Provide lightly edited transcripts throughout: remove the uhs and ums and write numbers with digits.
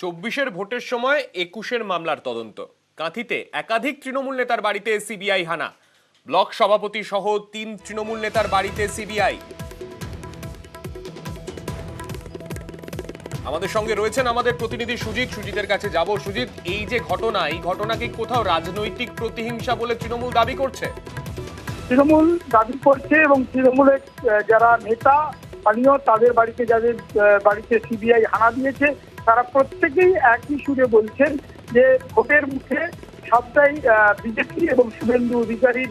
24-এর ভোটের সময় 21-এর মামলার তদন্ত। কাঁথিতে একাধিক তৃণমূল নেতার বাড়িতে সিবিআই হানা। ব্লক সভাপতি সহ 3 তৃণমূল নেতার বাড়িতে সিবিআই। আমাদের সঙ্গে রয়েছেন আমাদের প্রতিনিধি সুজিত। সুজিতের কাছে যাব। সুজিত, এই যে ঘটনা, এই ঘটনা কি কোথাও রাজনৈতিক প্রতিহিংসা বলে তৃণমূল দাবি করছে? তৃণমূল দাবি করছে এবং তৃণমূলের যারা নেতা স্থানীয় তাদের বাড়িতে যাদের বাড়িতে সিবিআই হানা দিয়েছে তারা প্রত্যেকেই একই সুরে বলছেন যে ভোটের মুখে সবটাই বিজেপি এবং শুভেন্দু অধিকারীর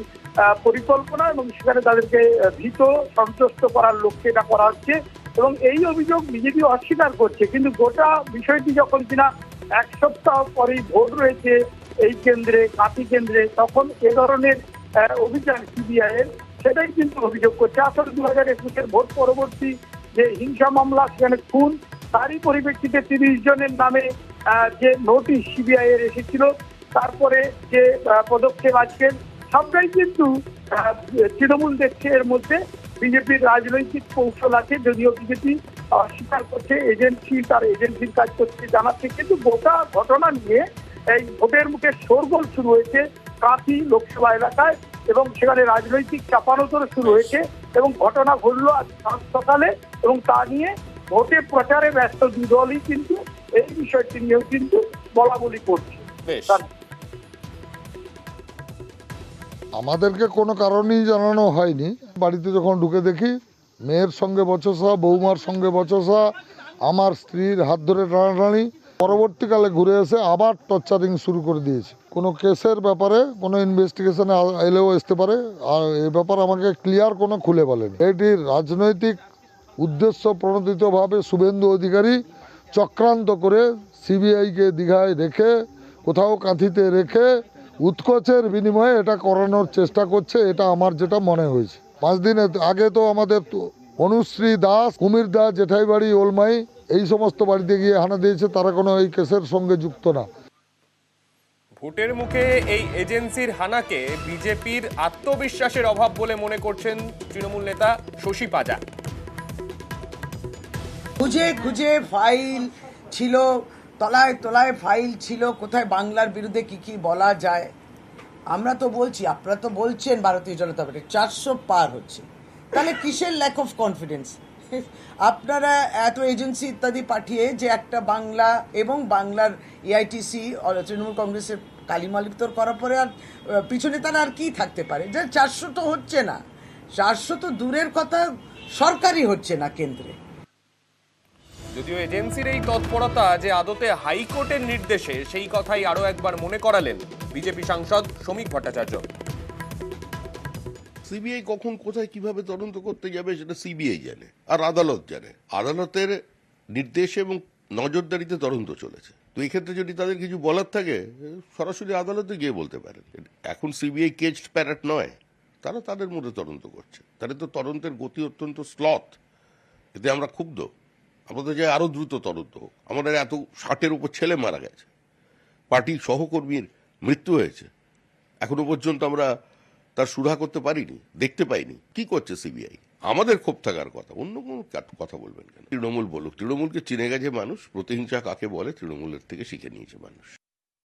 পরিকল্পনা এবং সেখানে তাদেরকে ভীত সন্ত্রস্ত করার লক্ষ্যে এটা করা হচ্ছে এবং এই অভিযোগ বিজেপি অস্বীকার করছে। কিন্তু গোটা বিষয়টি যখন কিনা এক সপ্তাহ পরেই ভোট রয়েছে এই কেন্দ্রে, কাঁথি কেন্দ্রে, তখন এ ধরনের অভিযান সিবিআই এর সেটাই কিন্তু অভিযোগ করছে। আসলে 2021-এর ভোট পরবর্তী যে হিংসা মামলা, সেখানে খুন, তারই পরিপ্রেক্ষিতে 30 জনের নামে যে নোটিশ সিবিআই এর এসেছিল, তারপরে যে পদক্ষেপ আজকের, সবটাই কিন্তু তৃণমূল দেখছে এর মধ্যে বিজেপির রাজনৈতিক কৌশল আছে। যদিও বিজেপি অস্বীকার করছে, তার এজেন্সির কাজ করছে জানাচ্ছে, কিন্তু গোটা ঘটনা নিয়ে এই ভোটের মুখে শোরগোল শুরু হয়েছে কাঁথি লোকসভা এলাকায় এবং সেখানে রাজনৈতিক চাপানোতর শুরু হয়েছে এবং ঘটনা ঘটলো আজ সকালে এবং তা নিয়ে ভোটে প্রচারে ব্যস্ত দুই দলই কিন্তু এই বিষয়টি নিয়েও কিন্তু বলা বলি করছে। আমাদেরকে কোনো কারণেই জানানো হয়নি। বাড়িতে যখন ঢুকে দেখি মেয়ের সঙ্গে বচসা, বৌমার সঙ্গে বচসা, আমার স্ত্রীর হাত ধরে টানাটানি, পরবর্তীকালে ঘুরে এসে আবার টর্চারিং শুরু করে দিয়েছে। কোনো কেসের ব্যাপারে কোনো ইনভেস্টিগেশনে এলেও আসতে পারে, আর এ ব্যাপার আমাকে ক্লিয়ার কোনো খুলে বলেনি। এটি রাজনৈতিক উদ্দেশ্য প্রণোদিতভাবে শুভেন্দু অধিকারী চক্রান্ত করে সিবিআইকে দীঘায় রেখে, কোথাও কাঁথিতে রেখে উৎকোচের বিনিময়ে এটা করানোর চেষ্টা করছে। এটা আমার যেটা মনে হয়েছে। 5 দিন আগে তো আমাদের অনুশ্রী দাস, কুমির দাস জেঠাই বাড়ি, ওলমাই, এই সমস্ত বাড়িতে গিয়ে হানা দিয়েছে, তারা কোনো এই কেসের সঙ্গে যুক্ত না। ভোটের মুখে এই এজেন্সির হানাকে বিজেপির আত্মবিশ্বাসের অভাব বলে মনে করছেন তৃণমূল নেতা শশী পাজা। খুঁজে খুঁজে ফাইল ছিল, তলায় তলায় ফাইল ছিল, কোথায় বাংলার বিরুদ্ধে কি কি বলা যায়। আমরা তো বলছি, আপনারা তো বলছেন ভারতীয় জনতা পার্টি 400 পার হচ্ছে, তাহলে কিসের ল্যাক অফ কনফিডেন্স? আপনারা এত এজেন্সি ইত্যাদি পাঠিয়ে যে একটা বাংলা এবং বাংলার এআইটিসি তৃণমূল কংগ্রেসের কালিমালিপ্তর করার পরে আর পিছনে তারা আর কি থাকতে পারে? যে 400 তো হচ্ছে না, 400 তো দূরের কথা, সরকারই হচ্ছে না কেন্দ্রে। যদিও এজেন্সির এই তৎপরতা যে আদতে হাইকোর্টের নির্দেশে, সেই কথাই আরো একবার মনে করালেন বিজেপি সাংসদ শ্রমিক ভট্টাচার্য। সিবিআই কখন কোথায় কিভাবে তদন্ত করতে যাবে সেটা সিবিআই জানে, আর আদালত জানে। আদালতের নির্দেশে এবং নজরদারিতে তদন্ত চলেছে। তো এই ক্ষেত্রে যদি তাদের কিছু বলার থাকে, সরাসরি আদালতে গিয়ে বলতে পারেন। এখন সিবিআই কেজড প্যারেট নয়, তারা তাদের মধ্যে তদন্ত করছে। তাদের তো তদন্তের গতি অত্যন্ত স্লথ। এতে আমরা ক্ষুব্ধ। আমাদের যে আরো দ্রুত তদন্ত হোক। আমাদের এত 60-এর উপর ছেলে মারা গেছে, পার্টির সহকর্মীর মৃত্যু হয়েছে, এখনো পর্যন্ত আমরা তার সুরাহা করতে পারিনি, দেখতে পাইনি। কি করছে সিবিআই? আমাদের ক্ষোভ থাকার কথা, অন্য কোনো কথা বলবেন কেন? তৃণমূল বলুক, তৃণমূলকে চিনে গেছে মানুষ, প্রতিহিংসা কাকে বলে তৃণমূলের থেকে শিখে নিয়েছে মানুষ।